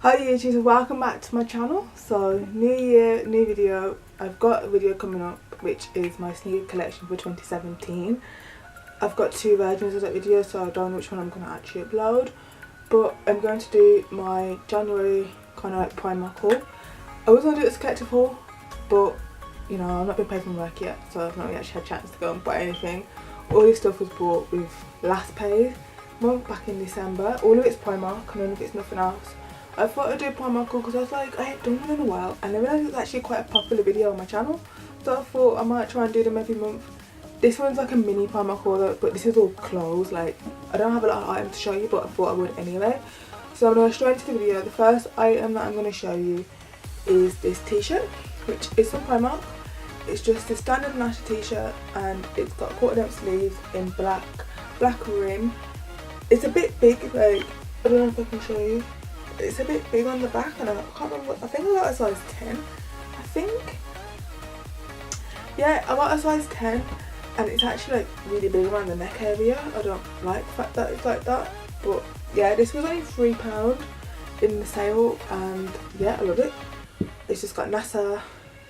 Hi YouTubers, welcome back to my channel. So new year, new video. I've got a video coming up which is my sneaker collection for 2017. I've got two versions of that video, so I don't know which one I'm going to actually upload, but I'm going to do my January kind of like Primark haul. I was going to do it as a collective haul, but you know, I've not been paid for my work yet, so I've not really actually had a chance to go and buy anything. All this stuff was bought with last pay month back in December. All of it's Primark and none of it's nothing else. I thought I'd do a Primark haul because I was like, I ain't done one in a while, and I realised it's actually quite a popular video on my channel, so I thought I might try and do them every month. This one's like a mini Primark haul though, but this is all clothes. Like, I don't have a lot of items to show you, but I thought I would anyway. So I'm going to go straight into the video. The first item that I'm going to show you is this t-shirt, which is from Primark. It's just a standard Nasha t-shirt and it's got quarter length sleeves in black rim. It's a bit big, like, I don't know if I can show you. It's a bit big on the back, and I can't remember, I think I got a size 10, I think. Yeah, I got a size 10 and it's actually like really big around the neck area. I don't like the fact that it's like that, but yeah, this was only £3 in the sale and yeah, I love it. It's just got NASA,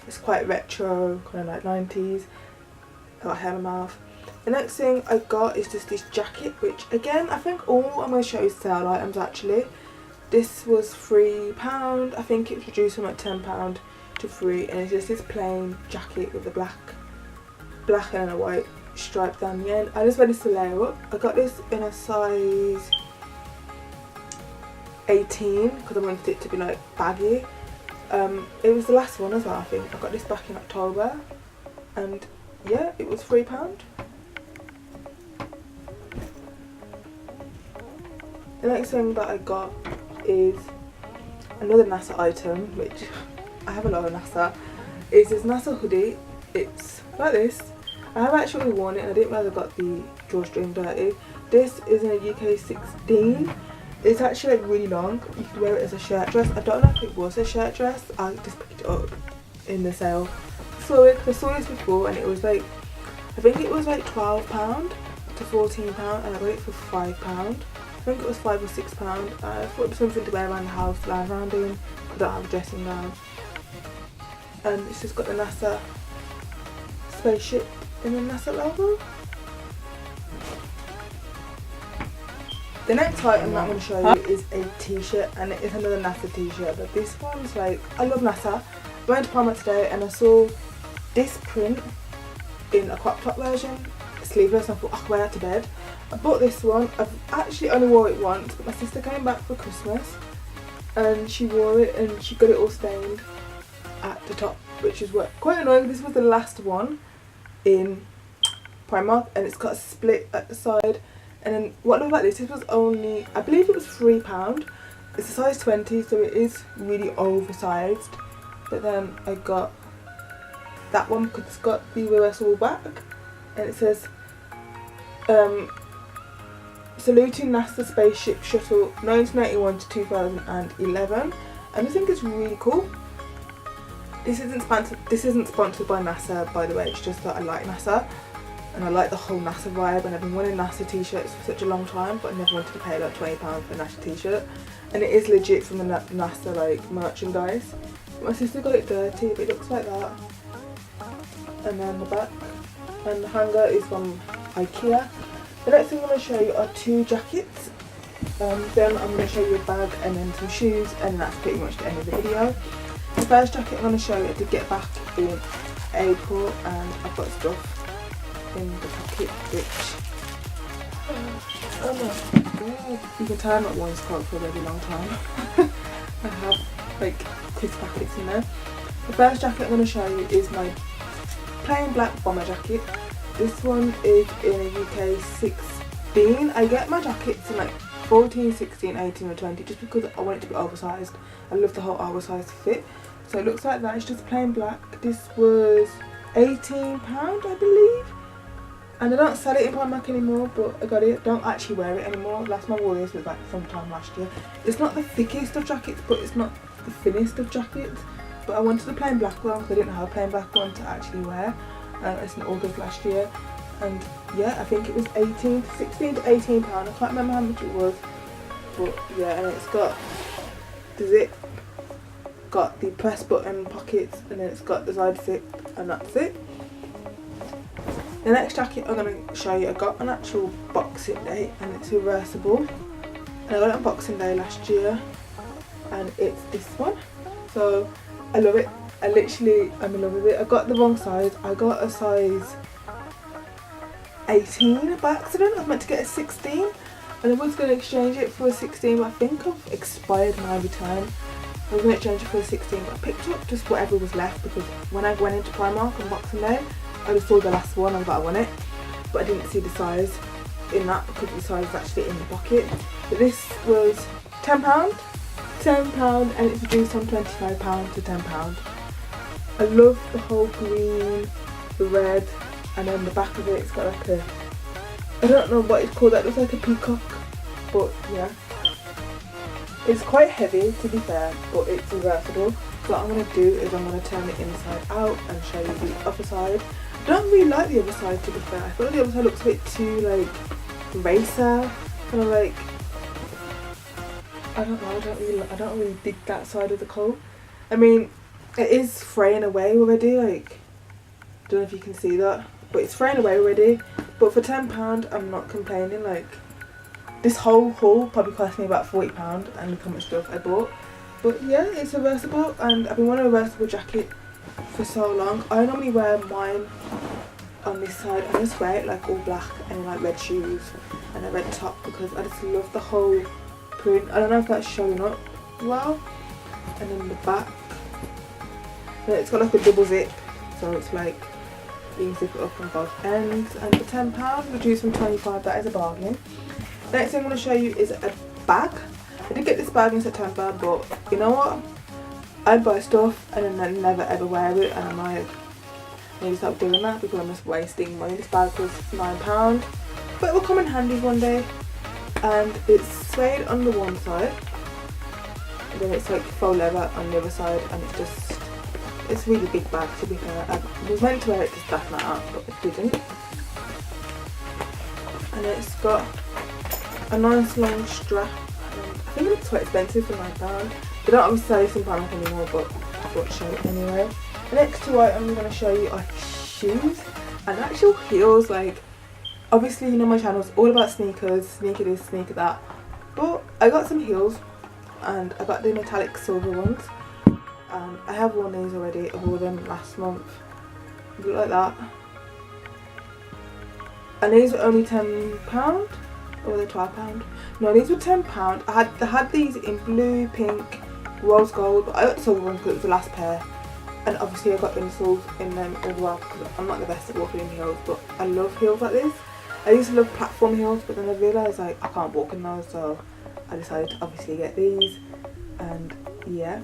it's quite retro, kind of like 90s, I got hair in my mouth. The next thing I got is just this jacket, which again, I think all I'm going to show you is sale items actually. This was £3, I think it was reduced from like £10 to £3, and it's just this plain jacket with the black and a white stripe down the end. I just wanted to layer up. I got this in a size 18 because I wanted it to be like baggy. It was the last one as well, I think. I got this back in October and yeah, it was £3. The next thing that I got is another NASA item, which I have a lot of NASA. It's this NASA hoodie. It's like this. I have actually worn it and I didn't realise I got the drawstring dirty. This is in a UK 16. It's actually like really long. You can wear it as a shirt dress. I don't know if it was a shirt dress. I just picked it up in the sale. So I saw this before and it was like, I think it was like £12 to £14 and I got it for £5. I think it was £5 or £6. I thought it was something to wear around the house, lie around in. I don't have a dressing gown. And it's just got the NASA spaceship in the NASA logo. The next item that I'm going to show you is a t-shirt, and it is another NASA t-shirt, but this one's like, I love NASA. I went to Primark today and I saw this print in a crop top version, sleeveless, and I thought I could wear that to bed. I bought this one. I've actually only wore it once, but my sister came back for Christmas and she wore it and she got it all stained at the top, which is quite annoying. This was the last one in Primark and it's got a split at the side. And then what I love about this was only, I believe it was £3. It's a size 20, so it is really oversized. But then I got that one because it's got the reversible back and it says saluting NASA spaceship shuttle 1981 to 2011, and I think it's really cool. This isn't sponsored by NASA, by the way. It's just that I like NASA and I like the whole NASA vibe, and I've been wanting NASA t-shirts for such a long time, but I never wanted to pay like £20 for a NASA t-shirt, and it is legit from the NASA like merchandise. My sister got it dirty, but it looks like that. And then the back and the hanger is from IKEA. The next thing I'm going to show you are two jackets. Then I'm going to show you a bag and then some shoes, and that's pretty much the end of the video. The first jacket I'm going to show you I did get back in April, and I've got stuff in the pocket which, oh my god, you can tell I'm not worn this coat for a very long time. I have like crisp packets in there. The first jacket I'm going to show you is my plain black bomber jacket. This one is in a UK 16. I get my jackets in like 14, 16, 18 or 20 just because I want it to be oversized. I love the whole oversized fit. So it looks like that. It's just plain black. This was £18 I believe. And I don't sell it in Primark anymore, but I got it. Don't actually wear it anymore. Last time I wore this was like sometime last year. It's not the thickest of jackets, but it's not the thinnest of jackets. But I wanted the plain black one because I didn't have a plain black one to actually wear. It's in August last year, and yeah, I think it was 16 to £18. I can't remember how much it was, but yeah, and it's got the zip, got the press button pockets, and then it's got the side zip, and that's it. The next jacket I'm going to show you, I got an actual Boxing Day, and it's reversible. And I got it on Boxing Day last year, and it's this one. So I love it. I'm in love with it. I got the wrong size. I got a size 18 by accident. I was meant to get a 16, and I was going to exchange it for a 16, but I think I've expired my return. I was going to exchange it for a 16, but I picked up just whatever was left, because when I went into Primark on Boxing Day, I just saw the last one. I was like, I want it, but I didn't see the size in that, because the size is actually in the pocket. But this was £10, and it's reduced from £25 to £10. I love the whole green, the red, and then the back of it's got like a, I don't know what it's called, that looks like a peacock, but yeah. It's quite heavy, to be fair, but it's reversible. So what I'm going to do is I'm going to turn it inside out and show you the other side. I don't really like the other side, to be fair. I feel like the other side looks a bit too like racer, kind of like, I don't know, I don't really dig that side of the coat. I mean, it is fraying away already, like, I don't know if you can see that, but it's fraying away already. But for £10, I'm not complaining. Like, this whole haul probably cost me about £40, and look how much stuff I bought. But yeah, it's reversible, and I've been wanting a reversible jacket for so long. I normally wear mine on this side. I just wear it like all black and like red shoes and a red top, because I just love the whole print. I don't know if that's showing up well. And then the back, it's got like a double zip, so it's like you can zip it up on both ends. And for £10 reduced from 25, that is a bargain. The next thing I'm going to show you is a bag. I did get this bag in September, but you know what? I'd buy stuff and then I'd never ever wear it, and I'm like, I need to stop doing that because I'm just wasting money. This bag was £9, but it will come in handy one day. And it's suede on the one side, and then it's like faux leather on the other side, and it's a really big bag, to be fair. I was meant to wear it to staff night out, but it didn't. And it's got a nice long strap. I think it's quite expensive for £9. They don't obviously sell this in Primark anymore, but I thought to show it anyway. The next two items I'm going to show you are shoes and actual heels. Like, obviously, you know my channel is all about sneakers, sneaker this, sneaker that. But I got some heels, and I got the metallic silver ones. I have worn these already. I wore them last month. They look like that. And these were only £10. Or were they £12? No, these were £10. I had these in blue, pink, rose gold, but I got the silver ones because it was the last pair. And obviously I got insoles in them as well, because I'm not the best at walking in heels, but I love heels like this. I used to love platform heels, but then I realised like I can't walk in those, so I decided to obviously get these. And yeah,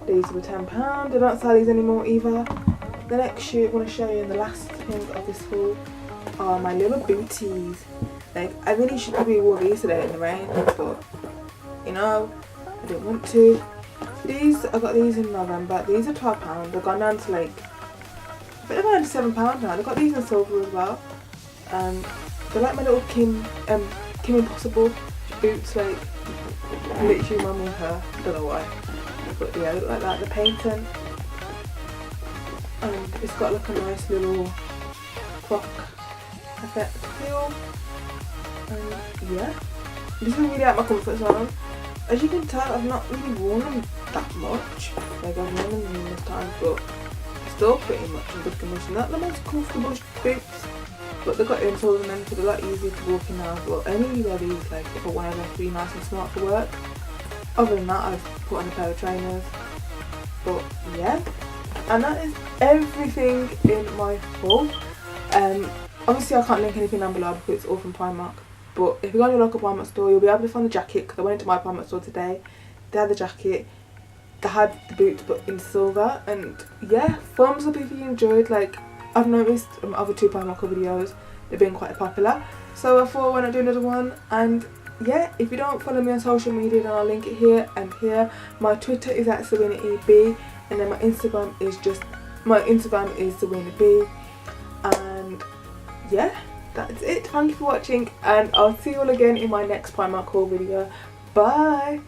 these were £10. They don't sell these anymore either. The next shoe I want to show you, and the last thing of this haul, are my little booties. Like, I really should probably wear these today in the rain, but you know, I didn't want to. These, I got these in November. These are £12. They've gone down to like a bit around £7 now. They've got these in silver as well. They're like my little Kim Impossible boots. Like, literally my mum and her. Don't know why, but yeah, they look like that. They're painting, and it's got like a nice little croc effect feel. And yeah, this is really out my comfort zone. As you can tell, I've not really worn them that much. Like, I've worn them numerous times, but still pretty much in good condition. Not the most comfortable boots, but they've got insoles in them, so they're a lot easier to walk in now. But I only wear these like if I want to be nice and smart for work. Other than that, I've put on a pair of trainers. But yeah, and that is everything in my haul. Obviously I can't link anything down below because it's all from Primark. But if you go on your local Primark store, you'll be able to find the jacket, because I went into my Primark store today. They had the jacket, they had the boots but in silver. And yeah, thumbs up if you enjoyed. Like, I've noticed my other two Primark videos, they've been quite popular. So I thought, why not do another one? And yeah, if you don't follow me on social media, then I'll link it here and here. My Twitter is at ZawenaEB, and then my Instagram is ZawenaB. And yeah, that's it. Thank you for watching, and I'll see you all again in my next Primark haul video. Bye!